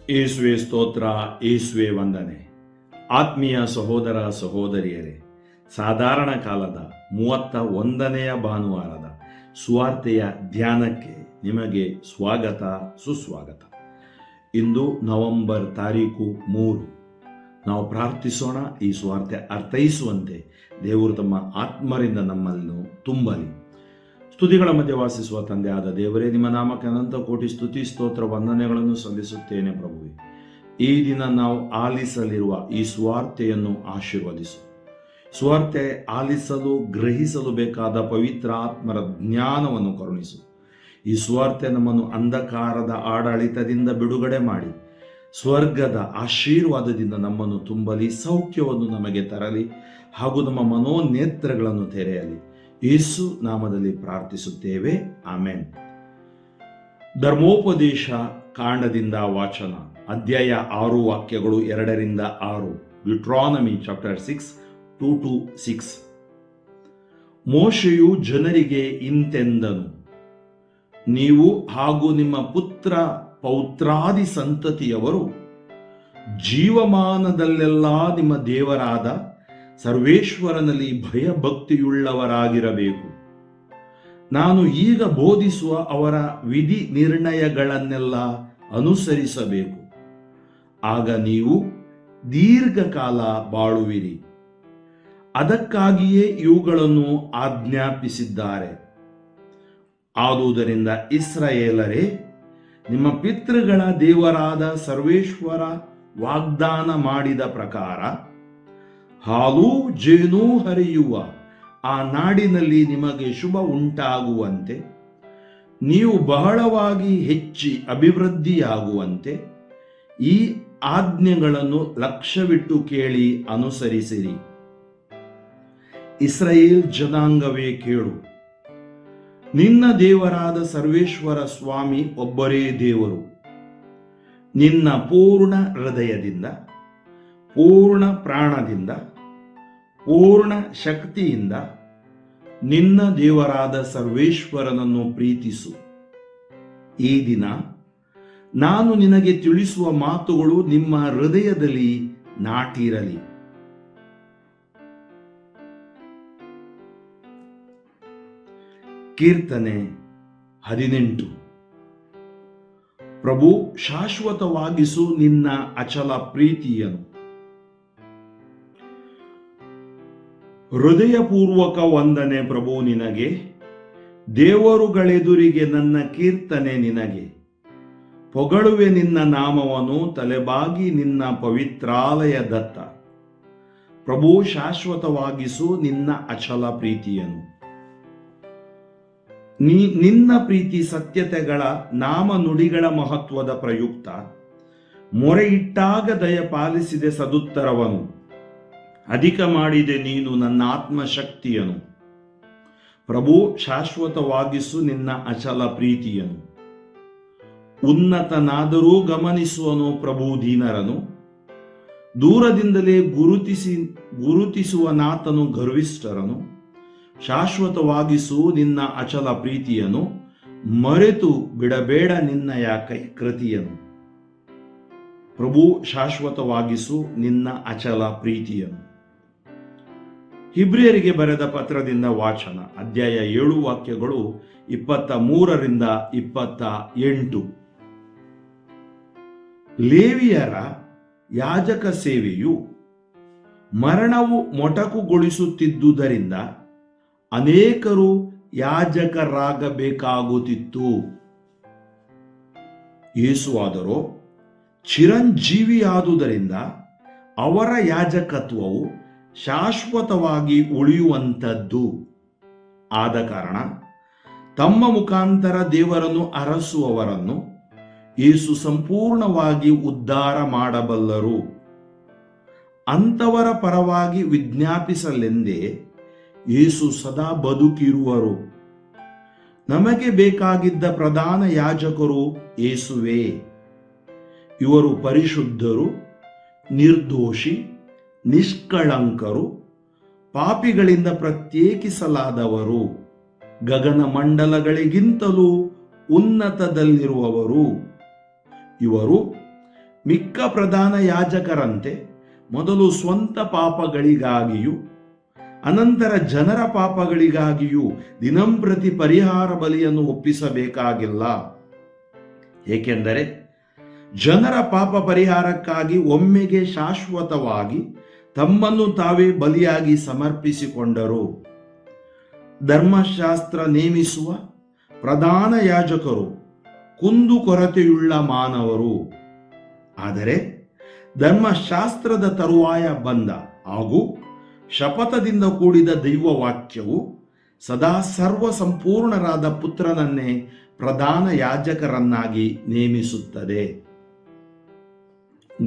ಯೇಸುವೆ ಸ್ತೋತ್ರ, ಯೇಸುವೆ ವಂದನೆ. ಆತ್ಮೀಯ ಸಹೋದರ ಸಹೋದರಿಯರೇ, ಸಾಧಾರಣ ಕಾಲದ 31ನೆಯ ಭಾನುವಾರದ ಸುವಾರ್ತೆಯ ಧ್ಯಾನಕ್ಕೆ ನಿಮಗೆ ಸ್ವಾಗತ, ಸುಸ್ವಾಗತ. ಇಂದು ನವೆಂಬರ್ 3. ನಾವು ಪ್ರಾರ್ಥಿಸೋಣ. ಈ ಸುವಾರ್ತೆ ಅರ್ಥೈಸುವಂತೆ ದೇವರು ತಮ್ಮ ಆತ್ಮರಿಂದ ನಮ್ಮನ್ನು ತುಂಬಲಿ. ಸ್ತುತಿಗಳ ಮಧ್ಯೆ ವಾಸಿಸುವ ತಂದೆಯಾದ ದೇವರೇ, ನಿಮ್ಮ ನಾಮಕ್ಕೆ ಅನಂತ ಕೋಟಿ ಸ್ತುತಿ ಸ್ತೋತ್ರ ವಂದನೆಗಳನ್ನು ಸಲ್ಲಿಸುತ್ತೇನೆ ಪ್ರಭುವೆ. ಈ ದಿನ ನಾವು ಆಲಿಸಲಿರುವ ಈ ಸುವಾರ್ತೆಯನ್ನು ಆಶೀರ್ವದಿಸು. ಸುವಾರ್ತೆ ಆಲಿಸಲು ಗ್ರಹಿಸಲು ಬೇಕಾದ ಪವಿತ್ರ ಆತ್ಮರ ಜ್ಞಾನವನ್ನು ಕರುಣಿಸು. ಈ ಸುವಾರ್ತೆ ನಮ್ಮನ್ನು ಅಂಧಕಾರದ ಆಡಳಿತದಿಂದ ಬಿಡುಗಡೆ ಮಾಡಿ ಸ್ವರ್ಗದ ಆಶೀರ್ವಾದದಿಂದ ನಮ್ಮನ್ನು ತುಂಬಲಿ, ಸೌಖ್ಯವನ್ನು ನಮಗೆ ತರಲಿ ಹಾಗೂ ನಮ್ಮ ಮನೋನೇತ್ರಗಳನ್ನು ತೆರೆಯಲಿ. ಯೇಸು ನಾಮದಲ್ಲಿ ಪ್ರಾರ್ಥಿಸುತ್ತೇವೆ, ಆಮೆನ್. ಧರ್ಮೋಪದೇಶ ಕಾಂಡದಿಂದ ವಾಚನ, ಅಧ್ಯಾಯ 6 ವಾಕ್ಯಗಳು 2-6. Deuteronomy chapter 6 2-6. ಮೋಶೆಯು ಜನರಿಗೆ ಇಂತೆಂದನು, ನೀವು ಹಾಗೂ ನಿಮ್ಮ ಪುತ್ರ ಪೌತ್ರಾದಿ ಸಂತತಿಯವರು ಜೀವಮಾನದಲ್ಲೆಲ್ಲ ನಿಮ್ಮ ದೇವರಾದ ಸರ್ವೇಶ್ವರನಲ್ಲಿ ಭಯಭಕ್ತಿಯುಳ್ಳವರಾಗಿರಬೇಕು. ನಾನು ಈಗ ಬೋಧಿಸುವ ಅವರ ವಿಧಿ ನಿರ್ಣಯಗಳನ್ನೆಲ್ಲ ಅನುಸರಿಸಬೇಕು. ಆಗ ನೀವು ದೀರ್ಘಕಾಲ ಬಾಳುವಿರಿ. ಅದಕ್ಕಾಗಿಯೇ ಇವುಗಳನ್ನು ಆಜ್ಞಾಪಿಸಿದ್ದಾರೆ. ಆದುದರಿಂದ ಇಸ್ರಾಯೇಲರೇ, ನಿಮ್ಮ ಪಿತೃಗಳ ದೇವರಾದ ಸರ್ವೇಶ್ವರ ವಾಗ್ದಾನ ಮಾಡಿದ ಪ್ರಕಾರ ಹಾಲು ಜೇನು ಹರಿಯುವ ಆ ನಾಡಿನಲ್ಲಿ ನಿಮಗೆ ಶುಭ ಉಂಟಾಗುವಂತೆ, ನೀವು ಬಹಳವಾಗಿ ಹೆಚ್ಚಿ ಅಭಿವೃದ್ಧಿಯಾಗುವಂತೆ ಈ ಆಜ್ಞೆಗಳನ್ನು ಲಕ್ಷ್ಯವಿಟ್ಟು ಕೇಳಿ ಅನುಸರಿಸಿರಿ. ಇಸ್ರಾಯೇಲ್ ಜನಾಂಗವೇ ಕೇಳು, ನಿನ್ನ ದೇವರಾದ ಸರ್ವೇಶ್ವರ ಸ್ವಾಮಿ ಒಬ್ಬರೇ ದೇವರು. ನಿನ್ನ ಪೂರ್ಣ ಹೃದಯದಿಂದ, ಪೂರ್ಣ ಪ್ರಾಣದಿಂದ, ಪೂರ್ಣ ಶಕ್ತಿಯಿಂದ ನಿನ್ನ ದೇವರಾದ ಸರ್ವೇಶ್ವರನನ್ನು ಪ್ರೀತಿಸು. ಈ ದಿನ ನಾನು ನಿನಗೆ ತಿಳಿಸುವ ಮಾತುಗಳು ನಿಮ್ಮ ಹೃದಯದಲ್ಲಿ ನಾಟಿರಲಿ. ಕೀರ್ತನೆ 18. ಪ್ರಭು, ಶಾಶ್ವತವಾಗಿಸು ನಿನ್ನ ಅಚಲ ಪ್ರೀತಿಯನ್ನು. ಹೃದಯಪೂರ್ವಕ ವಂದನೆ ಪ್ರಭು ನಿನಗೆ, ದೇವರುಗಳೆದುರಿಗೆ ನನ್ನ ಕೀರ್ತನೆ ನಿನಗೆ. ಪೊಗಳುವೆ ನಿನ್ನ ನಾಮವನ್ನು ತಲೆಬಾಗಿ ನಿನ್ನ ಪವಿತ್ರಾಲಯದತ್ತ. ಪ್ರಭು, ಶಾಶ್ವತವಾಗಿಸು ನಿನ್ನ ಅಚಲ ಪ್ರೀತಿಯನ್ನು. ನಿನ್ನ ಪ್ರೀತಿ ಸತ್ಯತೆಗಳ ನಾಮ ನುಡಿಗಳ ಮಹತ್ವದ ಪ್ರಯುಕ್ತ ಮೊರೆಯಿಟ್ಟಾಗ ದಯಪಾಲಿಸಿದೆ ಸದುತ್ತರವನು. ಅಧಿಕ ಮಾಡಿದೆ ನೀನು ನನ್ನ ಆತ್ಮಶಕ್ತಿಯನ್ನು. ಪ್ರಭು, ಶಾಶ್ವತವಾಗಿಸು ನಿನ್ನ ಅಚಲ ಪ್ರೀತಿಯನ್ನು. ಉನ್ನತನಾದರೂ ಗಮನಿಸುವನು ಪ್ರಭು ದೀನರನು. ದೂರದಿಂದಲೇ ಗುರುತಿಸುವನಾತನು ಗರ್ವಿಷ್ಠರನು. ಶಾಶ್ವತವಾಗಿಸು ನಿನ್ನ ಅಚಲ ಪ್ರೀತಿಯನ್ನು. ಮರೆತು ಬಿಡಬೇಡ ನಿನ್ನಯ ಕೈಕೃತಿಯನ್ನು. ಪ್ರಭು, ಶಾಶ್ವತವಾಗಿಸು ನಿನ್ನ ಅಚಲ ಪ್ರೀತಿಯನ್ನು. ಇಬ್ರಿಯರಿಗೆ ಬರೆದ ಪತ್ರದಿಂದ ವಾಚನ, ಅಧ್ಯಾಯ 7 ವಾಕ್ಯಗಳು 23-28. ಲೇವಿಯರ ಯಾಜಕ ಸೇವೆಯು ಮರಣವು ಮೊಟಕುಗೊಳಿಸುತ್ತಿದ್ದುದರಿಂದ ಅನೇಕರು ಯಾಜಕರಾಗಬೇಕಾಗುತ್ತಿತ್ತು. ಯೇಸುವಾದರೋ ಚಿರಂಜೀವಿಯಾದುದರಿಂದ ಅವರ ಯಾಜಕತ್ವವು ಶಾಶ್ವತವಾಗಿ ಉಳಿಯುವಂಥದ್ದು. ಆದ ಕಾರಣ ತಮ್ಮ ಮುಖಾಂತರ ದೇವರನ್ನು ಅರಸುವವರನ್ನು ಯೇಸು ಸಂಪೂರ್ಣವಾಗಿ ಉದ್ಧಾರ ಮಾಡಬಲ್ಲರು. ಅಂಥವರ ಪರವಾಗಿ ವಿಜ್ಞಾಪಿಸಲೆಂದೇ ಯೇಸು ಸದಾ ಬದುಕಿರುವರು. ನಮಗೆ ಬೇಕಾಗಿದ್ದ ಪ್ರಧಾನ ಯಾಜಕರು ಯೇಸುವೇ. ಇವರು ಪರಿಶುದ್ಧರು, ನಿರ್ದೋಷಿ, ನಿಷ್ಕಳಂಕರು, ಪಾಪಿಗಳಿಂದ ಪ್ರತ್ಯೇಕಿಸಲಾದವರು, ಗಗನ ಮಂಡಲಗಳಿಗಿಂತಲೂ ಉನ್ನತದಲ್ಲಿರುವವರು. ಇವರು ಮಿಕ್ಕ ಪ್ರಧಾನ ಯಾಜಕರಂತೆ ಮೊದಲು ಸ್ವಂತ ಪಾಪಗಳಿಗಾಗಿಯೂ ಅನಂತರ ಜನರ ಪಾಪಗಳಿಗಾಗಿಯೂ ದಿನಂಪ್ರತಿ ಪರಿಹಾರ ಬಲಿಯನ್ನು ಒಪ್ಪಿಸಬೇಕಾಗಿಲ್ಲ. ಏಕೆಂದರೆ ಜನರ ಪಾಪ ಪರಿಹಾರಕ್ಕಾಗಿ ಒಮ್ಮೆಗೆ ಶಾಶ್ವತವಾಗಿ ತಮ್ಮನ್ನು ತಾವೇ ಬಲಿಯಾಗಿ ಸಮರ್ಪಿಸಿಕೊಂಡರು. ಧರ್ಮಶಾಸ್ತ್ರ ನೇಮಿಸುವ ಪ್ರಧಾನ ಯಾಜಕರು ಕುಂದುಕೊರತೆಯುಳ್ಳ ಮಾನವರು. ಆದರೆ ಧರ್ಮಶಾಸ್ತ್ರದ ತರುವಾಯ ಬಂದ ಹಾಗೂ ಶಪಥದಿಂದ ಕೂಡಿದ ದೈವವಾಕ್ಯವು ಸದಾ ಸರ್ವ ಸಂಪೂರ್ಣರಾದ ಪುತ್ರನನ್ನೇ ಪ್ರಧಾನ ಯಾಜಕರನ್ನಾಗಿ ನೇಮಿಸುತ್ತದೆ.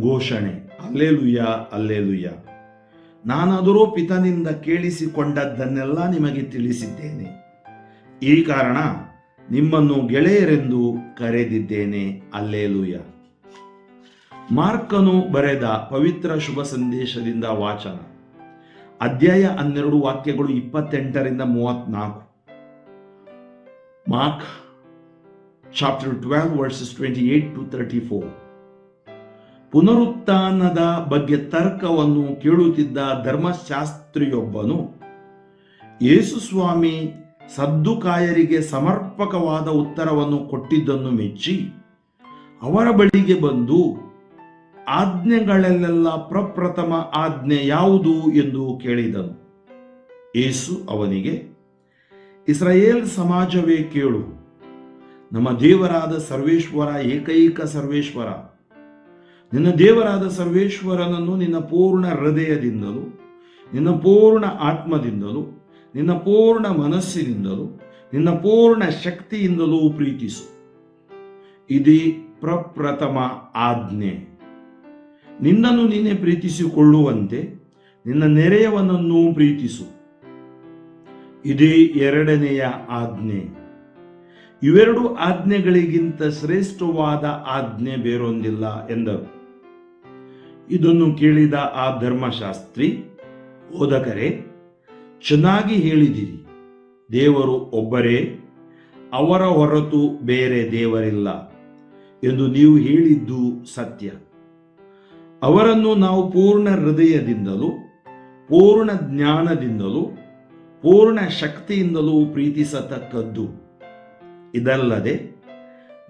ಘೋಷಣೆ. ಅಲ್ಲೇಲುಯ್ಯ, ಅಲ್ಲೇಲುಯ್ಯ. ನಾನಾದರೂ ಪಿತನಿಂದ ಕೇಳಿಸಿಕೊಂಡದ್ದನ್ನೆಲ್ಲ ನಿಮಗೆ ತಿಳಿಸಿದ್ದೇನೆ. ಈ ಕಾರಣ ನಿಮ್ಮನ್ನು ಗೆಳೆಯರೆಂದು ಕರೆದಿದ್ದೇನೆ. ಅಲ್ಲೇಲುಯ್ಯ. ಮಾರ್ಕನು ಬರೆದ ಪವಿತ್ರ ಶುಭ ಸಂದೇಶದಿಂದ ವಾಚನ. ಅಧ್ಯಾಯ 12 ವಾಕ್ಯಗಳು 28ರಿಂದ 34. Mark chapter 12 versus 28 to 34. ಪುನರುತ್ಥಾನದ ಬಗ್ಗೆ ತರ್ಕವನ್ನು ಕೇಳುತ್ತಿದ್ದ ಧರ್ಮಶಾಸ್ತ್ರಿಯೊಬ್ಬನು ಯೇಸು ಸ್ವಾಮಿ ಸದ್ದುಕಾಯರಿಗೆ ಸಮರ್ಪಕವಾದ ಉತ್ತರವನ್ನು ಕೊಟ್ಟಿದ್ದನ್ನು ಮೆಚ್ಚಿ ಅವರ ಬಳಿಗೆ ಬಂದು, ಆಜ್ಞೆಗಳಲ್ಲೆಲ್ಲ ಪ್ರಪ್ರಥಮ ಆಜ್ಞೆ ಯಾವುದು ಎಂದು ಕೇಳಿದನು. ಯೇಸು ಅವನಿಗೆ, ಇಸ್ರಾಯೇಲ್ ಸಮಾಜವೇ ಕೇಳು, ನಮ್ಮ ದೇವರಾದ ಸರ್ವೇಶ್ವರ ಏಕೈಕ ಸರ್ವೇಶ್ವರ. ನಿನ್ನ ದೇವರಾದ ಸರ್ವೇಶ್ವರನನ್ನು ನಿನ್ನ ಪೂರ್ಣ ಹೃದಯದಿಂದಲೂ, ನಿನ್ನ ಪೂರ್ಣ ಆತ್ಮದಿಂದಲೂ, ನಿನ್ನ ಪೂರ್ಣ ಮನಸ್ಸಿನಿಂದಲೂ, ನಿನ್ನ ಪೂರ್ಣ ಶಕ್ತಿಯಿಂದಲೂ ಪ್ರೀತಿಸು. ಇದೇ ಪ್ರಪ್ರಥಮ ಆಜ್ಞೆ. ನಿನ್ನನ್ನು ನೀನೇ ಪ್ರೀತಿಸಿಕೊಳ್ಳುವಂತೆ ನಿನ್ನ ನೆರೆಯವನನ್ನು ಪ್ರೀತಿಸು. ಇದೇ ಎರಡನೆಯ ಆಜ್ಞೆ. ಇವೆರಡು ಆಜ್ಞೆಗಳಿಗಿಂತ ಶ್ರೇಷ್ಠವಾದ ಆಜ್ಞೆ ಬೇರೊಂದಿಲ್ಲ ಎಂದರು. ಇದನ್ನು ಕೇಳಿದ ಆ ಧರ್ಮಶಾಸ್ತ್ರಿ, ಬೋಧಕರೇ, ಚೆನ್ನಾಗಿ ಹೇಳಿದಿರಿ. ದೇವರು ಒಬ್ಬರೇ, ಅವರ ಹೊರತು ಬೇರೆ ದೇವರಿಲ್ಲ ಎಂದು ನೀವು ಹೇಳಿದ್ದು ಸತ್ಯ. ಅವರನ್ನು ನಾವು ಪೂರ್ಣ ಹೃದಯದಿಂದಲೂ, ಪೂರ್ಣ ಜ್ಞಾನದಿಂದಲೂ, ಪೂರ್ಣ ಶಕ್ತಿಯಿಂದಲೂ ಪ್ರೀತಿಸತಕ್ಕದ್ದು. ಇದಲ್ಲದೆ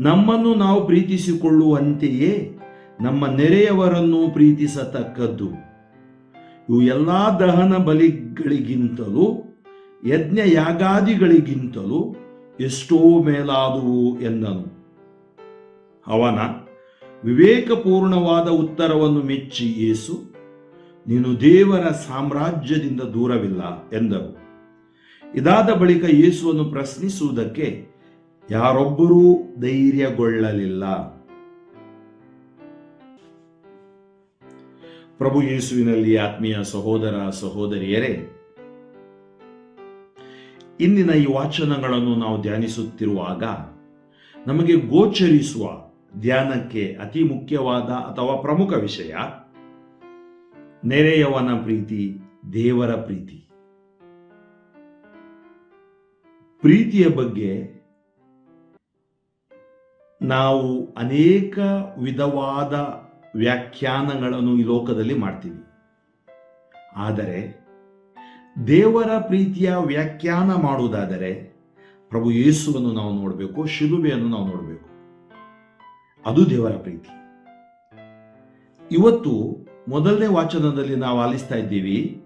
ನಮ್ಮನ್ನು ನಾವು ಪ್ರೀತಿಸಿಕೊಳ್ಳುವಂತೆಯೇ ನಮ್ಮ ನೆರೆಯವರನ್ನು ಪ್ರೀತಿಸತಕ್ಕದ್ದು. ಇವು ಎಲ್ಲ ದಹನ ಬಲಿಗಳಿಗಿಂತಲೂ ಯಜ್ಞ ಯಾಗಾದಿಗಳಿಗಿಂತಲೂ ಎಷ್ಟೋ ಮೇಲಾದುವು ಎಂದನು. ಅವನ ವಿವೇಕಪೂರ್ಣವಾದ ಉತ್ತರವನ್ನು ಮೆಚ್ಚಿ ಯೇಸು, ನೀನು ದೇವರ ಸಾಮ್ರಾಜ್ಯದಿಂದ ದೂರವಿಲ್ಲ ಎಂದರು. ಇದಾದ ಬಳಿಕ ಯೇಸುವನ್ನು ಪ್ರಶ್ನಿಸುವುದಕ್ಕೆ ಯಾರೊಬ್ಬರೂ ಧೈರ್ಯಗೊಳ್ಳಲಿಲ್ಲ. ಪ್ರಭು ಯೇಸುವಿನಲ್ಲಿ ಆತ್ಮೀಯ ಸಹೋದರ ಸಹೋದರಿಯರೇ, ಇಂದಿನ ಈ ವಾಚನಗಳನ್ನು ನಾವು ಧ್ಯಾನಿಸುತ್ತಿರುವಾಗ ನಮಗೆ ಗೋಚರಿಸುವ ಧ್ಯಾನಕ್ಕೆ ಅತಿ ಮುಖ್ಯವಾದ ಅಥವಾ ಪ್ರಮುಖ ವಿಷಯ ನೆರೆಯವನ ಪ್ರೀತಿ, ದೇವರ ಪ್ರೀತಿ. ಪ್ರೀತಿಯ ಬಗ್ಗೆ ನಾವು ಅನೇಕ ವಿಧವಾದ ವ್ಯಾಖ್ಯಾನಗಳನ್ನು ಈ ಲೋಕದಲ್ಲಿ ಮಾಡ್ತೀವಿ. ಆದರೆ ದೇವರ ಪ್ರೀತಿಯ ವ್ಯಾಖ್ಯಾನ ಮಾಡುವುದಾದರೆ ಪ್ರಭು ಯೇಸುವನ್ನು ನಾವು ನೋಡಬೇಕು, ಶಿಲುಬೆಯನ್ನು ನಾವು ನೋಡಬೇಕು. ಅದು ದೇವರ ಪ್ರೀತಿ. ಇವತ್ತು ಮೊದಲನೇ ವಾಚನದಲ್ಲಿ ನಾವು ಆಲಿಸ್ತಾ ಇದ್ದೀವಿ,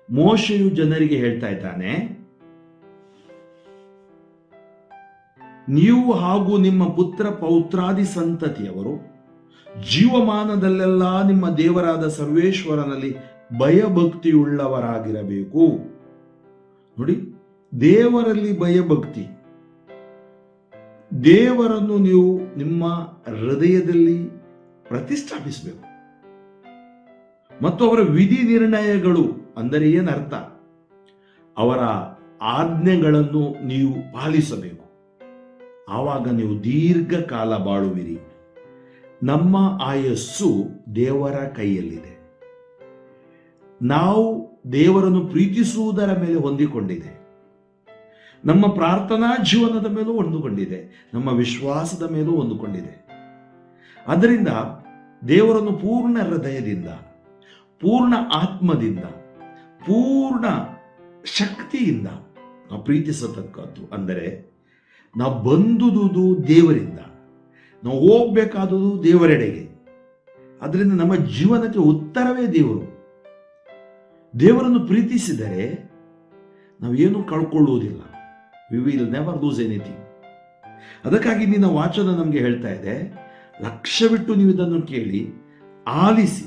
ಮೋಶೆಯು ಜನರಿಗೆ ಹೇಳ್ತಾ ಇದ್ದಾನೆ, ನೀವು ಹಾಗೂ ನಿಮ್ಮ ಪುತ್ರ ಪೌತ್ರಾದಿ ಸಂತತಿಯವರು ಜೀವಮಾನದಲ್ಲೆಲ್ಲ ನಿಮ್ಮ ದೇವರಾದ ಸರ್ವೇಶ್ವರನಲ್ಲಿ ಭಯಭಕ್ತಿಯುಳ್ಳವರಾಗಿರಬೇಕು. ನೋಡಿ, ದೇವರಲ್ಲಿ ಭಯಭಕ್ತಿ. ದೇವರನ್ನು ನೀವು ನಿಮ್ಮ ಹೃದಯದಲ್ಲಿ ಪ್ರತಿಷ್ಠಾಪಿಸಬೇಕು ಮತ್ತು ಅವರ ವಿಧಿ ನಿರ್ಣಯಗಳು ಅಂದರೆ ಏನರ್ಥ, ಅವರ ಆಜ್ಞೆಗಳನ್ನು ನೀವು ಪಾಲಿಸಬೇಕು. ಆವಾಗ ನೀವು ದೀರ್ಘಕಾಲ ಬಾಳುವಿರಿ. ನಮ್ಮ ಆಯಸ್ಸು ದೇವರ ಕೈಯಲ್ಲಿದೆ. ನಾವು ದೇವರನ್ನು ಪ್ರೀತಿಸುವುದರ ಮೇಲೆ ಹೊಂದಿಕೊಂಡಿದೆ. ನಮ್ಮ ಪ್ರಾರ್ಥನಾ ಜೀವನದ ಮೇಲೂ ಹೊಂದಿಕೊಂಡಿದೆ, ನಮ್ಮ ವಿಶ್ವಾಸದ ಮೇಲೂ ಹೊಂದಿಕೊಂಡಿದೆ. ಆದ್ದರಿಂದ ದೇವರನ್ನು ಪೂರ್ಣ ಹೃದಯದಿಂದ, ಪೂರ್ಣ ಆತ್ಮದಿಂದ, ಪೂರ್ಣ ಶಕ್ತಿಯಿಂದ ನಾವು ಪ್ರೀತಿಸತಕ್ಕದ್ದು. ಅಂದರೆ ನಾವು ಬಂದುದು ದೇವರಿಂದ, ನಾವು ಹೋಗ್ಬೇಕಾದುದು ದೇವರೆಡೆಗೆ. ಅದರಿಂದ ನಮ್ಮ ಜೀವನಕ್ಕೆ ಉತ್ತರವೇ ದೇವರು. ದೇವರನ್ನು ಪ್ರೀತಿಸಿದರೆ ನಾವೇನು ಕಳ್ಕೊಳ್ಳುವುದಿಲ್ಲ. We will never lose anything. ಅದಕ್ಕಾಗಿ ನಿನ್ನ ವಾಚನ ನಮಗೆ ಹೇಳ್ತಾ ಇದೆ, ಲಕ್ಷ್ಯವಿಟ್ಟು ನೀವು ಇದನ್ನು ಕೇಳಿ ಆಲಿಸಿ.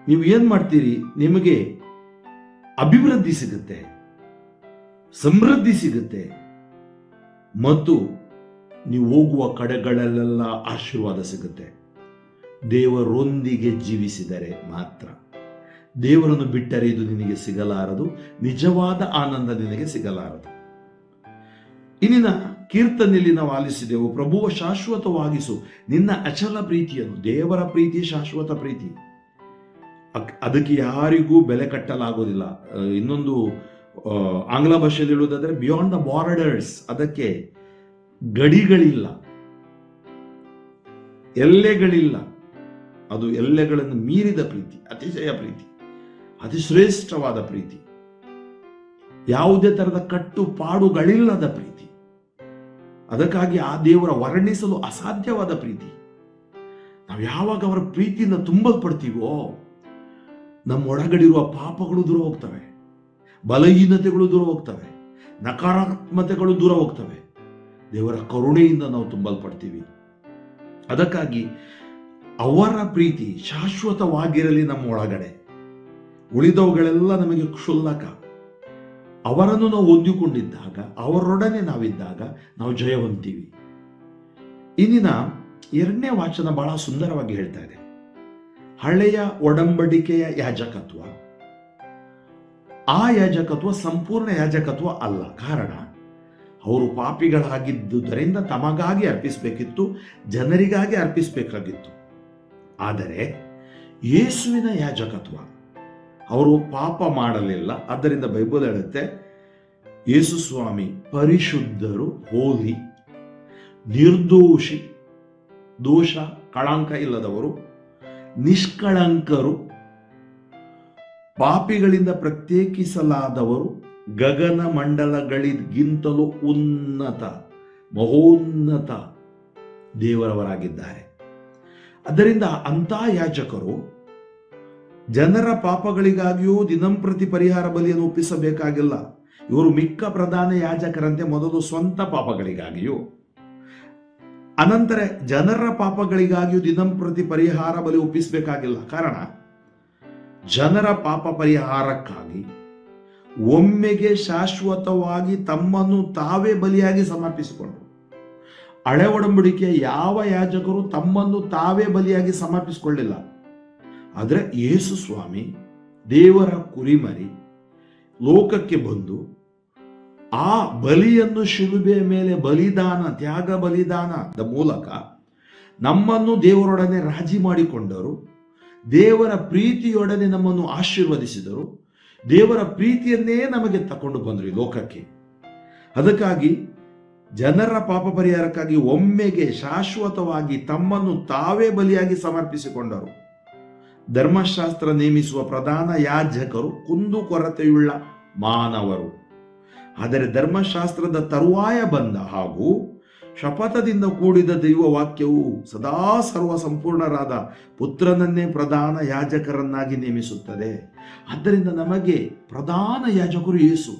ನೀವು ಏನು ಮಾಡ್ತೀರಿ? ನಿಮಗೆ ಅಭಿವೃದ್ಧಿ ಸಿಗುತ್ತೆ, ಸಮೃದ್ಧಿ ಸಿಗುತ್ತೆ, ಮತ್ತು ನೀವು ಹೋಗುವ ಕಡೆಗಳಲ್ಲೆಲ್ಲ ಆಶೀರ್ವಾದ ಸಿಗುತ್ತೆ. ದೇವರೊಂದಿಗೆ ಜೀವಿಸಿದರೆ ಮಾತ್ರ. ದೇವರನ್ನು ಬಿಟ್ಟರೆ ಇದು ನಿನಗೆ ಸಿಗಲಾರದು, ನಿಜವಾದ ಆನಂದ ನಿನಗೆ ಸಿಗಲಾರದು. ಇನ್ನಿನ ಕೀರ್ತನೆಯಲ್ಲಿ ನಾವು ಆಲಿಸಿದೆವು, ಪ್ರಭುವ ಶಾಶ್ವತವಾಗಿಸು ನಿನ್ನ ಅಚಲ ಪ್ರೀತಿಯನ್ನು. ದೇವರ ಪ್ರೀತಿ ಶಾಶ್ವತ ಪ್ರೀತಿ, ಅದಕ್ಕೆ ಯಾರಿಗೂ ಬೆಲೆ ಕಟ್ಟಲಾಗೋದಿಲ್ಲ. ಇನ್ನೊಂದು ಆಂಗ್ಲ ಭಾಷೆಯಲ್ಲಿ ಹೇಳುವುದಾದರೆ ಬಿಯಾಂಡ್ ದ ಬಾರ್ಡರ್ಸ್, ಅದಕ್ಕೆ ಗಡಿಗಳಿಲ್ಲ, ಎಲ್ಲೆಗಳಿಲ್ಲ. ಅದು ಎಲ್ಲೆಗಳನ್ನು ಮೀರಿದ ಪ್ರೀತಿ, ಅತಿಶಯ ಪ್ರೀತಿ, ಅತಿ ಶ್ರೇಷ್ಠವಾದ ಪ್ರೀತಿ, ಯಾವುದೇ ತರಹದ ಕಟ್ಟುಪಾಡುಗಳಿಲ್ಲದ ಪ್ರೀತಿ. ಅದಕ್ಕಾಗಿ ಆ ದೇವರ ವರ್ಣಿಸಲು ಅಸಾಧ್ಯವಾದ ಪ್ರೀತಿ. ನಾವು ಯಾವಾಗ ಅವರ ಪ್ರೀತಿಯಿಂದ ತುಂಬಲ್ಪಡ್ತೀವೋ ನಮ್ಮ ಒಳಗಡಿರುವ ಪಾಪಗಳು ದೂರ ಹೋಗ್ತವೆ, ಬಲಹೀನತೆಗಳು ದೂರ ಹೋಗ್ತವೆ, ನಕಾರಾತ್ಮಕತೆಗಳು ದೂರ ಹೋಗ್ತವೆ. ದೇವರ ಕರುಣೆಯಿಂದ ನಾವು ತುಂಬಲ್ಪಡ್ತೀವಿ. ಅದಕ್ಕಾಗಿ ಅವರ ಪ್ರೀತಿ ಶಾಶ್ವತವಾಗಿರಲಿ ನಮ್ಮ ಒಳಗಡೆ. ಉಳಿದವುಗಳೆಲ್ಲ ನಮಗೆ ಕ್ಷುಲ್ಲಕ. ಅವರನ್ನು ನಾವು ಹೊಂದಿಕೊಂಡಿದ್ದಾಗ, ಅವರೊಡನೆ ನಾವಿದ್ದಾಗ ನಾವು ಜಯವಂತೀವಿ. ಇಂದಿನ 2ನೇ ವಾಚನ ಬಹಳ ಸುಂದರವಾಗಿ ಹೇಳ್ತಾ ಇದೆ. ಹಳೆಯ ಒಡಂಬಡಿಕೆಯ ಯಾಜಕತ್ವ, ಆ ಯಾಜಕತ್ವ ಸಂಪೂರ್ಣ ಯಾಜಕತ್ವ ಅಲ್ಲ. ಕಾರಣ, ಅವರು ಪಾಪಿಗಳಾಗಿದ್ದುದರಿಂದ ತಮಗಾಗಿ ಅರ್ಪಿಸಬೇಕಿತ್ತು, ಜನರಿಗಾಗಿ ಅರ್ಪಿಸಬೇಕಾಗಿತ್ತು. ಆದರೆ ಯೇಸುವಿನ ಯಾಜಕತ್ವ, ಅವರು ಪಾಪ ಮಾಡಲಿಲ್ಲ. ಆದ್ದರಿಂದ ಬೈಬಲ್ ಹೇಳುತ್ತೆ, ಯೇಸು ಸ್ವಾಮಿ ಪರಿಶುದ್ಧರು, ಹೋಲಿ, ನಿರ್ದೋಷಿ, ದೋಷ ಕಳಂಕ ಇಲ್ಲದವರು, ನಿಷ್ಕಳಂಕರು, ಪಾಪಿಗಳಿಂದ ಪ್ರತ್ಯೇಕಿಸಲಾದವರು, ಗಗನ ಮಂಡಲಗಳಿಗಿಂತಲೂ ಉನ್ನತ ಮಹೋನ್ನತ ದೇವರವರಾಗಿದ್ದಾರೆ. ಅದರಿಂದ ಅಂಥ ಯಾಜಕರು ಜನರ ಪಾಪಗಳಿಗಾಗಿಯೂ ದಿನಂಪ್ರತಿ ಪರಿಹಾರ ಬಲಿಯನ್ನು ಒಪ್ಪಿಸಬೇಕಾಗಿಲ್ಲ. ಇವರು ಮಿಕ್ಕ ಪ್ರಧಾನ ಯಾಜಕರಂತೆ ಮೊದಲು ಸ್ವಂತ ಪಾಪಗಳಿಗಾಗಿಯೂ, ಅನಂತರ ಜನರ ಪಾಪಗಳಿಗಾಗಿಯೂ ದಿನಂಪ್ರತಿ ಪರಿಹಾರ ಬಲಿ ಒಪ್ಪಿಸಬೇಕಾಗಿಲ್ಲ. ಕಾರಣ, ಜನರ ಪಾಪ ಪರಿಹಾರಕ್ಕಾಗಿ ಒಮ್ಮೆಗೆ ಶಾಶ್ವತವಾಗಿ ತಮ್ಮನ್ನು ತಾವೇ ಬಲಿಯಾಗಿ ಸಮರ್ಪಿಸಿಕೊಂಡರು. ಹಳೆ ಒಡಂಬಡಿಕೆಯ ಯಾವ ಯಾಜಕರು ತಮ್ಮನ್ನು ತಾವೇ ಬಲಿಯಾಗಿ ಸಮರ್ಪಿಸಿಕೊಳ್ಳಿಲ್ಲ. ಆದರೆ ಯೇಸು ಸ್ವಾಮಿ ದೇವರ ಕುರಿಮರಿ ಲೋಕಕ್ಕೆ ಬಂದು ಆ ಬಲಿಯನ್ನು ಶಿಲುಬೆಯ ಮೇಲೆ ಬಲಿದಾನ, ತ್ಯಾಗ ಬಲಿದಾನದ ಮೂಲಕ ನಮ್ಮನ್ನು ದೇವರೊಡನೆ ರಾಜಿ ಮಾಡಿಕೊಂಡರು. ದೇವರ ಪ್ರೀತಿಯೊಡನೆ ನಮ್ಮನ್ನು ಆಶೀರ್ವದಿಸಿದರು. ದೇವರ ಪ್ರೀತಿಯನ್ನೇ ನಮಗೆ ತಕೊಂಡು ಬಂದರು ಈ ಲೋಕಕ್ಕೆ. ಅದಕ್ಕಾಗಿ ಜನರ ಪಾಪ ಪರಿಹಾರಕ್ಕಾಗಿ ಒಮ್ಮೆಗೆ ಶಾಶ್ವತವಾಗಿ ತಮ್ಮನ್ನು ತಾವೇ ಬಲಿಯಾಗಿ ಸಮರ್ಪಿಸಿಕೊಂಡರು. ಧರ್ಮಶಾಸ್ತ್ರ ನೇಮಿಸುವ ಪ್ರಧಾನ ಯಾಜಕರು ಕುಂದುಕೊರತೆಯುಳ್ಳ ಮಾನವರು. ಆದರೆ ಧರ್ಮಶಾಸ್ತ್ರದ ತರುವಾಯ ಬಂದ ಹಾಗೂ ಶಪಥದಿಂದ ಕೂಡಿದ ದೈವವಾಕ್ಯವು ಸದಾ ಸರ್ವ ಸಂಪೂರ್ಣರಾದ ಪುತ್ರನನ್ನೇ ಪ್ರಧಾನ ಯಾಜಕರನ್ನಾಗಿ ನೇಮಿಸುತ್ತದೆ. ಆದ್ದರಿಂದ ನಮಗೆ ಪ್ರಧಾನ ಯಾಜಕರು ಯೇಸು.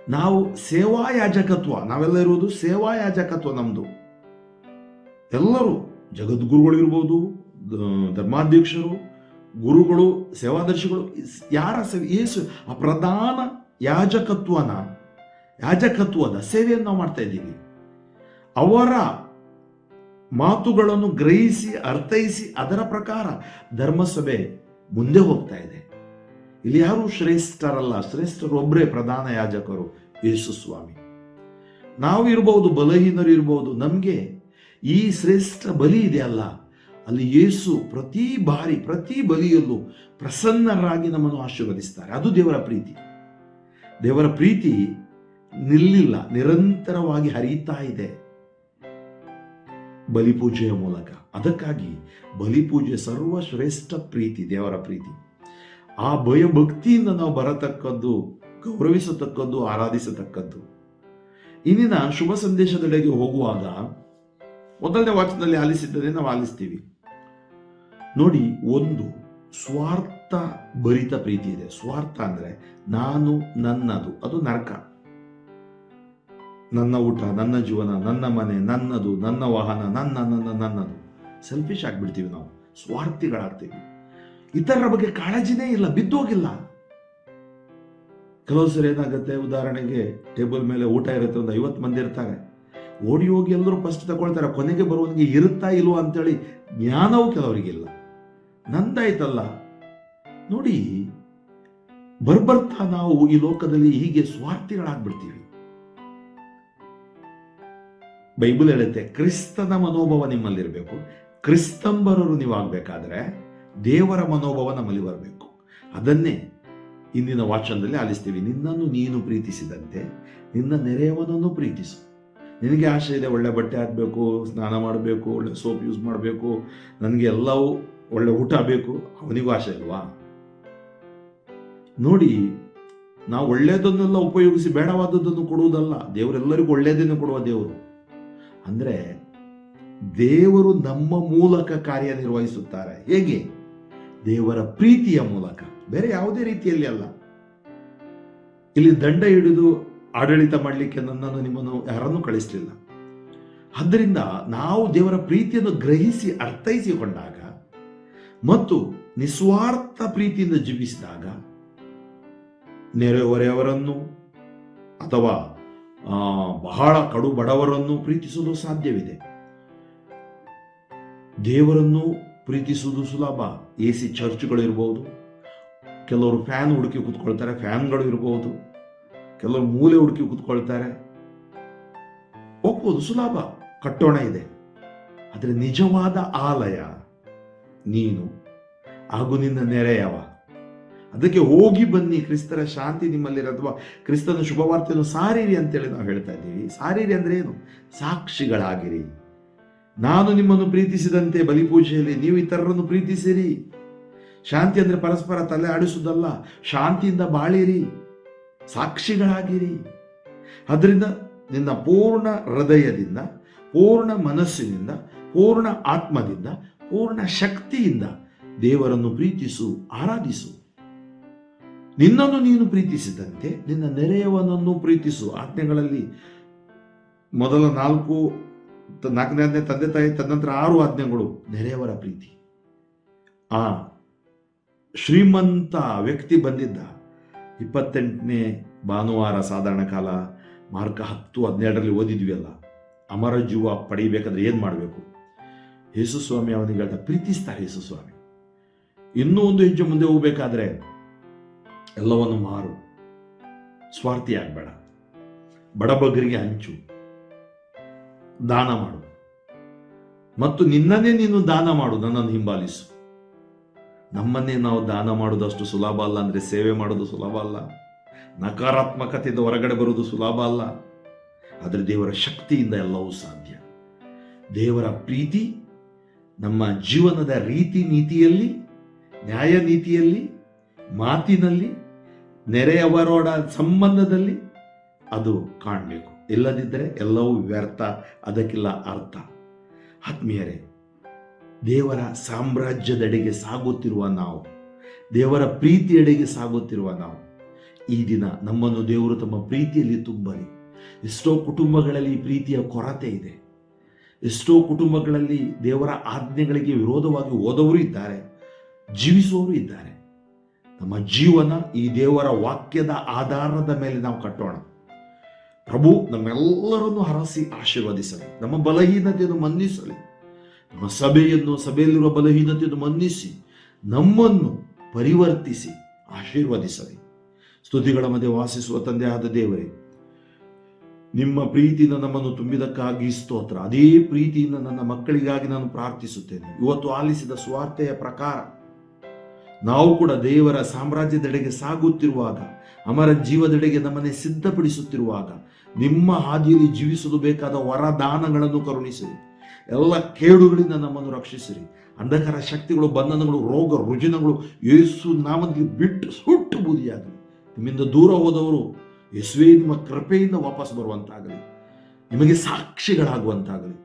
ನಾವು ಸೇವಾ ಯಾಜಕತ್ವ, ನಾವೆಲ್ಲ ಇರುವುದು ಸೇವಾ ಯಾಜಕತ್ವ ನಮ್ದು. ಎಲ್ಲರೂ ಜಗದ್ಗುರುಗಳು ಇರ್ಬೋದು, ಧರ್ಮಾಧ್ಯಕ್ಷರು, ಗುರುಗಳು, ಸೇವಾದರ್ಶಿಗಳು, ಯಾರ ಸೇವೆ, ಯೇಸು ಆ ಪ್ರಧಾನ ಯಾಜಕತ್ವದ ಸೇವೆಯನ್ನು ನಾವು ಮಾಡ್ತಾ ಇದ್ದೀವಿ. ಅವರ ಮಾತುಗಳನ್ನು ಗ್ರಹಿಸಿ ಅರ್ಥೈಸಿ ಅದರ ಪ್ರಕಾರ ಧರ್ಮಸಭೆ ಮುಂದೆ ಹೋಗ್ತಾ ಇದೆ. ಇಲ್ಲಿ ಯಾರು ಶ್ರೇಷ್ಠರಲ್ಲ, ಶ್ರೇಷ್ಠರು ಒಬ್ಬರೇ ಪ್ರಧಾನ ಯಾಜಕರು, ಯೇಸು ಸ್ವಾಮಿ. ನಾವು ಇರಬಹುದು, ಬಲಹೀನರು ಇರಬಹುದು, ನಮಗೆ ಈ ಶ್ರೇಷ್ಠ ಬಲಿ ಇದೆಯಲ್ಲ, ಅಲ್ಲಿ ಯೇಸು ಪ್ರತಿ ಬಾರಿ ಪ್ರತಿ ಬಲಿಯಲ್ಲೂ ಪ್ರಸನ್ನರಾಗಿ ನಮ್ಮನ್ನು ಆಶೀರ್ವದಿಸ್ತಾರೆ. ಅದು ದೇವರ ಪ್ರೀತಿ. ದೇವರ ಪ್ರೀತಿ ನಿಲ್ಲಿಲ್ಲ, ನಿರಂತರವಾಗಿ ಹರಿಯುತ್ತಾ ಇದೆ ಬಲಿಪೂಜೆಯ ಮೂಲಕ. ಅದಕ್ಕಾಗಿ ಬಲಿಪೂಜೆ ಸರ್ವಶ್ರೇಷ್ಠ ಪ್ರೀತಿ, ದೇವರ ಪ್ರೀತಿ. ಆ ಭಯ ಭಕ್ತಿಯಿಂದ ನಾವು ಬರತಕ್ಕದ್ದು, ಗೌರವಿಸತಕ್ಕದ್ದು, ಆರಾಧಿಸತಕ್ಕದ್ದು. ಇಂದಿನ ಶುಭ ಸಂದೇಶದೆಡೆಗೆ ಹೋಗುವಾಗ ಮೊದಲನೇ ವಾಕ್ಯದಲ್ಲಿ ಆಲಿಸಿದ್ದರೆ ನಾವು ಆಲಿಸ್ತೀವಿ ನೋಡಿ. ಒಂದು ಸ್ವಾರ್ಥ ಭರಿತ ಪ್ರೀತಿ ಇದೆ. ಸ್ವಾರ್ಥ ಅಂದ್ರೆ ನಾನು, ನನ್ನದು, ಅದು ನರಕ. ನನ್ನ ಊಟ, ನನ್ನ ಜೀವನ, ನನ್ನ ಮನೆ, ನನ್ನದು, ನನ್ನ ವಾಹನ, ನನ್ನದು. ಸೆಲ್ಫಿಶ್ ಆಗ್ಬಿಡ್ತೀವಿ ನಾವು, ಸ್ವಾರ್ಥಿಗಳಾಗ್ತೀವಿ. ಇತರರ ಬಗ್ಗೆ ಕಾಳಜಿನೇ ಇಲ್ಲ, ಬಿದ್ದೋಗಿಲ್ಲ. ಕೆಲವು ಸರಿ ಏನಾಗುತ್ತೆ, ಉದಾಹರಣೆಗೆ ಟೇಬಲ್ ಮೇಲೆ ಊಟ ಇರುತ್ತೆ, ಒಂದು 50 ಮಂದಿ ಇರ್ತಾರೆ. ಓಡಿ ಹೋಗಿ ಎಲ್ಲರೂ ಫಸ್ಟ್ ತಗೊಳ್ತಾರೆ, ಕೊನೆಗೆ ಬರುವವನಿಗೆ ಇರುತ್ತಾ ಇಲ್ವೋ ಅಂತೇಳಿ ಜ್ಞಾನವೂ ಕೆಲವರಿಗಿಲ್ಲ. ನಂದಾಯ್ತಲ್ಲ ನೋಡಿ. ಬರ್ಬರ್ತಾ ನಾವು ಈ ಲೋಕದಲ್ಲಿ ಹೀಗೆ ಸ್ವಾರ್ಥಿಗಳಾಗ್ಬಿಡ್ತೀವಿ. ಬೈಬಲ್ ಹೇಳುತ್ತೆ, ಕ್ರಿಸ್ತನ ಮನೋಭಾವ ನಿಮ್ಮಲ್ಲಿರಬೇಕು. ಕ್ರಿಸ್ತಂಬರರು ನೀವಾಗಬೇಕಾದ್ರೆ ದೇವರ ಮನೋಭಾವ ನಮ್ಮಲ್ಲಿ ಬರಬೇಕು. ಅದನ್ನೇ ಇಂದಿನ ವಾಚನದಲ್ಲಿ ಆಲಿಸ್ತೀವಿ. ನಿನ್ನನ್ನು ನೀನು ಪ್ರೀತಿಸಿದಂತೆ ನಿನ್ನ ನೆರೆಯವನನ್ನು ಪ್ರೀತಿಸು. ನಿನಗೆ ಆಸೆ ಇದೆ, ಒಳ್ಳೆ ಬಟ್ಟೆ ಹಾಕಬೇಕು, ಸ್ನಾನ ಮಾಡಬೇಕು, ಒಳ್ಳೆ ಸೋಪ್ ಯೂಸ್ ಮಾಡಬೇಕು, ನನಗೆ ಎಲ್ಲವೂ ಒಳ್ಳೆ ಊಟ ಬೇಕು, ಅವನಿಗೂ ಆಸೆ ಇಲ್ವಾ? ನೋಡಿ, ನಾವು ಒಳ್ಳೆಯದನ್ನೆಲ್ಲ ಉಪಯೋಗಿಸಿ ಬೇಡವಾದದ್ದನ್ನು ಕೊಡುವುದಲ್ಲ. ದೇವರೆಲ್ಲರಿಗೂ ಒಳ್ಳೆಯದನ್ನು ಕೊಡುವ ದೇವರು. ಅಂದ್ರೆ ದೇವರು ನಮ್ಮ ಮೂಲಕ ಕಾರ್ಯನಿರ್ವಹಿಸುತ್ತಾರೆ. ಹೇಗೆ? ದೇವರ ಪ್ರೀತಿಯ ಮೂಲಕ, ಬೇರೆ ಯಾವುದೇ ರೀತಿಯಲ್ಲಿ ಅಲ್ಲ. ಇಲ್ಲಿ ದಂಡ ಹಿಡಿದು ಆಡಳಿತ ಮಾಡಲಿಕ್ಕೆ ನನ್ನನ್ನು, ನಿಮ್ಮನ್ನು ಯಾರನ್ನೂ ಕಳಿಸಲಿಲ್ಲ. ಆದ್ದರಿಂದ ನಾವು ದೇವರ ಪ್ರೀತಿಯನ್ನು ಗ್ರಹಿಸಿ ಅರ್ಥೈಸಿಕೊಂಡಾಗ ಮತ್ತು ನಿಸ್ವಾರ್ಥ ಪ್ರೀತಿಯಿಂದ ಜೀವಿಸಿದಾಗ ನೆರೆಹೊರೆಯವರನ್ನು ಅಥವಾ ಬಹಳ ಕಡು ಬಡವರನ್ನು ಪ್ರೀತಿಸುವುದು ಸಾಧ್ಯವಿದೆ. ದೇವರನ್ನು ಪ್ರೀತಿಸುವುದು ಸುಲಭ. AC ಚರ್ಚ್ಗಳು ಇರಬಹುದು, ಕೆಲವರು ಫ್ಯಾನ್ ಹುಡುಕಿ ಕೂತ್ಕೊಳ್ತಾರೆ, ಫ್ಯಾನ್ಗಳು ಇರಬಹುದು, ಕೆಲವರು ಮೂಲೆ ಹುಡುಕಿ ಕೂತ್ಕೊಳ್ತಾರೆ, ಹೋಗ್ಬೋದು, ಸುಲಭ, ಕಟ್ಟೋಣ ಇದೆ. ಆದರೆ ನಿಜವಾದ ಆಲಯ ನೀನು ಹಾಗೂ ನಿನ್ನ ನೆರೆಯವ. ಅದಕ್ಕೆ ಹೋಗಿ ಬನ್ನಿ, ಕ್ರಿಸ್ತರ ಶಾಂತಿ ನಿಮ್ಮಲ್ಲಿರ, ಅಥವಾ ಕ್ರಿಸ್ತನ ಶುಭವಾರ್ತೆಯನ್ನು ಸಾರಿರಿ ಅಂತೇಳಿ ನಾವು ಹೇಳ್ತಾ ಇದ್ದೀವಿ. ಸಾರಿರಿ ಅಂದ್ರೆ ಏನು? ಸಾಕ್ಷಿಗಳಾಗಿರಿ. ನಾನು ನಿಮ್ಮನ್ನು ಪ್ರೀತಿಸಿದಂತೆ ಬಲಿಪೂಜೆಯಲ್ಲಿ ನೀವು ಇತರರನ್ನು ಪ್ರೀತಿಸಿರಿ. ಶಾಂತಿ ಅಂದ್ರೆ ಪರಸ್ಪರ ತಲೆ ಆಡಿಸುವುದಲ್ಲ, ಶಾಂತಿಯಿಂದ ಬಾಳಿರಿ, ಸಾಕ್ಷಿಗಳಾಗಿರಿ. ಅದರಿಂದ ನಿನ್ನ ಪೂರ್ಣ ಹೃದಯದಿಂದ, ಪೂರ್ಣ ಮನಸ್ಸಿನಿಂದ, ಪೂರ್ಣ ಆತ್ಮದಿಂದ, ಪೂರ್ಣ ಶಕ್ತಿಯಿಂದ ದೇವರನ್ನು ಪ್ರೀತಿಸು, ಆರಾಧಿಸು. ನಿನ್ನನ್ನು ನೀನು ಪ್ರೀತಿಸಿದಂತೆ ನಿನ್ನ ನೆರೆಯವನನ್ನು ಪ್ರೀತಿಸು. ಆಜ್ಞೆಗಳಲ್ಲಿ ಮೊದಲ 4ನೇ ಆಜ್ಞೆ ತಂದೆ ತಾಯಿ, ತದನಂತರ 6 ಆಜ್ಞೆಗಳು ನೆರೆಯವರ ಪ್ರೀತಿ. ಆ ಶ್ರೀಮಂತ ವ್ಯಕ್ತಿ ಬಂದಿದ್ದ 28ನೇ ಭಾನುವಾರ ಸಾಧಾರಣ ಕಾಲ, ಮಾರ್ಕ 10:12 ಓದಿದ್ವಿ ಅಲ್ಲ, ಅಮರ ಜೀವ ಪಡೆಯಬೇಕಾದ್ರೆ ಏನ್ ಮಾಡಬೇಕು? ಯೇಸುಸ್ವಾಮಿ ಅವನಿಗೆ ಹೇಳ್ತಾ, ಪ್ರೀತಿಸ್ತಾರೆ ಯೇಸುಸ್ವಾಮಿ. ಇನ್ನೂ ಒಂದು ಹೆಜ್ಜೆ ಮುಂದೆ ಹೋಗ್ಬೇಕಾದ್ರೆ ಎಲ್ಲವನ್ನು ಮಾರು, ಸ್ವಾರ್ಥಿ ಆಗ್ಬೇಡ, ಬಡಬಗರಿಗೆ ಹಂಚು, ದಾನ ಮಾಡು, ಮತ್ತು ನಿನ್ನನ್ನೇ ನೀನು ದಾನ ಮಾಡು, ನನ್ನನ್ನು ಹಿಂಬಾಲಿಸು. ನಮ್ಮನ್ನೇ ನಾವು ದಾನ ಮಾಡೋದಷ್ಟು ಸುಲಭ ಅಲ್ಲ. ಅಂದ್ರೆ ಸೇವೆ ಮಾಡೋದು ಸುಲಭ ಅಲ್ಲ, ನಕಾರಾತ್ಮಕತೆಯಿಂದ ಹೊರಗಡೆ ಬರುವುದು ಸುಲಭ ಅಲ್ಲ. ಆದರೆ ದೇವರ ಶಕ್ತಿಯಿಂದ ಎಲ್ಲವೂ ಸಾಧ್ಯ. ದೇವರ ಪ್ರೀತಿ ನಮ್ಮ ಜೀವನದ ರೀತಿ ನೀತಿಯಲ್ಲಿ, ನ್ಯಾಯ ನೀತಿಯಲ್ಲಿ, ಮಾತಿನಲ್ಲಿ, ನೆರೆಯವರೋಡ ಸಂಬಂಧದಲ್ಲಿ ಅದು ಕಾಣಬೇಕು. ಇಲ್ಲದಿದ್ದರೆ ಎಲ್ಲವೂ ವ್ಯರ್ಥ, ಅದಕ್ಕಿಲ್ಲ ಅರ್ಥ. ಆತ್ಮೀಯರೇ, ದೇವರ ಸಾಮ್ರಾಜ್ಯದೆಡೆಗೆ ಸಾಗುತ್ತಿರುವ ನಾವು, ದೇವರ ಪ್ರೀತಿಯೆಡೆಗೆ ಸಾಗುತ್ತಿರುವ ನಾವು, ಈ ದಿನ ನಮ್ಮನ್ನು ದೇವರು ತಮ್ಮ ಪ್ರೀತಿಯಲ್ಲಿ ತುಂಬಲಿ. ಎಷ್ಟೋ ಕುಟುಂಬಗಳಲ್ಲಿ ಪ್ರೀತಿಯ ಕೊರತೆ ಇದೆ. ಎಷ್ಟೋ ಕುಟುಂಬಗಳಲ್ಲಿ ದೇವರ ಆಜ್ಞೆಗಳಿಗೆ ವಿರೋಧವಾಗಿ ಹೋದವರು ಇದ್ದಾರೆ, ಜೀವಿಸುವವರು ಇದ್ದಾರೆ. ನಮ್ಮ ಜೀವನ ಈ ದೇವರ ವಾಕ್ಯದ ಆಧಾರದ ಮೇಲೆ ನಾವು ಕಟ್ಟೋಣ. ಪ್ರಭು ನಮ್ಮೆಲ್ಲರನ್ನು ಹರಸಿ ಆಶೀರ್ವದಿಸಲಿ, ನಮ್ಮ ಬಲಹೀನತೆಯನ್ನು ಮನ್ನಿಸಲಿ, ನಮ್ಮ ಸಭೆಯಲ್ಲಿರುವ ಬಲಹೀನತೆಯನ್ನು ಮನ್ನಿಸಿ ನಮ್ಮನ್ನು ಪರಿವರ್ತಿಸಿ ಆಶೀರ್ವದಿಸಲಿ. ಸ್ತುತಿಗಳ ಮಧ್ಯೆ ವಾಸಿಸುವ ತಂದೆಯಾದ ದೇವರೇ, ನಿಮ್ಮ ಪ್ರೀತಿಯಿಂದ ನಮ್ಮನ್ನು ತುಂಬಿದಕ್ಕಾಗಿ ಸ್ತೋತ್ರ. ಅದೇ ಪ್ರೀತಿಯಿಂದ ನನ್ನ ಮಕ್ಕಳಿಗಾಗಿ ನಾನು ಪ್ರಾರ್ಥಿಸುತ್ತೇನೆ. ಇವತ್ತು ಆಲಿಸಿದ ಸ್ವಾರ್ಥೆಯ ಪ್ರಕಾರ ನಾವು ಕೂಡ ದೇವರ ಸಾಮ್ರಾಜ್ಯದೆಡೆಗೆ ಸಾಗುತ್ತಿರುವಾಗ, ಅಮರ ಜೀವದೆಡೆಗೆ ನಮ್ಮನ್ನೇ ಸಿದ್ಧಪಡಿಸುತ್ತಿರುವಾಗ, ನಿಮ್ಮ ಹಾದಿಯಲ್ಲಿ ಜೀವಿಸಲು ಬೇಕಾದ ವರದಾನಗಳನ್ನು ಕರುಣಿಸಿರಿ. ಎಲ್ಲ ಕೇಡುಗಳಿಂದ ನಮ್ಮನ್ನು ರಕ್ಷಿಸಿರಿ. ಅಂಧಕಾರ ಶಕ್ತಿಗಳು, ಬಂಧನಗಳು, ರೋಗ ರುಜಿನಗಳು ಯೇಸು ನಾಮದಲ್ಲಿ ಬಿಟ್ಟು ಸುಟ್ಟು ಬೂದಿಯಾಗಲಿ. ನಿಮ್ಮಿಂದ ದೂರ ಹೋದವರು ಯೇಸುವೇ ನಿಮ್ಮ ಕೃಪೆಯಿಂದ ವಾಪಸ್ ಬರುವಂತಾಗಲಿ, ನಿಮಗೆ ಸಾಕ್ಷಿಗಳಾಗುವಂತಾಗಲಿ.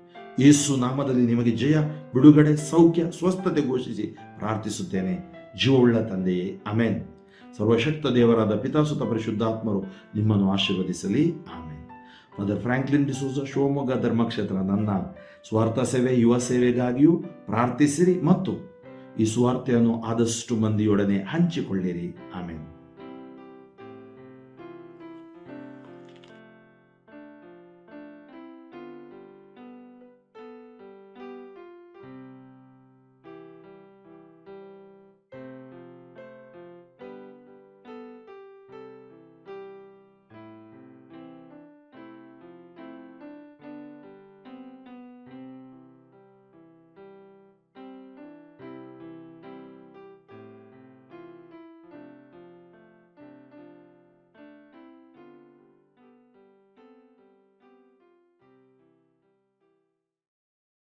ಯೇಸು ನಾಮದಲ್ಲಿ ನಿಮಗೆ ಜಯ, ಬಿಡುಗಡೆ, ಸೌಖ್ಯ, ಸ್ವಸ್ಥತೆ ಘೋಷಿಸಿ ಪ್ರಾರ್ಥಿಸುತ್ತೇನೆ ಜೀವವುಳ್ಳ ತಂದೆಯೇ, ಆಮೆನ್. ಸರ್ವಶಕ್ತ ದೇವರಾದ ಪಿತಾಸುತ ಪರಿಶುದ್ಧಾತ್ಮರು ನಿಮ್ಮನ್ನು ಆಶೀರ್ವದಿಸಲಿ, amen. Father Franklin D'Souza, Shivamogga ಧರ್ಮಕ್ಷೇತ್ರ. ನನ್ನ ಸ್ವಾರ್ಥ ಸೇವೆ, ಯುವ ಸೇವೆಗಾಗಿಯೂ ಪ್ರಾರ್ಥಿಸಿರಿ ಮತ್ತು ಈ ಸುವಾರ್ತೆಯನ್ನು ಆದಷ್ಟು ಮಂದಿಯೊಡನೆ ಹಂಚಿಕೊಳ್ಳಿರಿ, ಆಮೆನ್.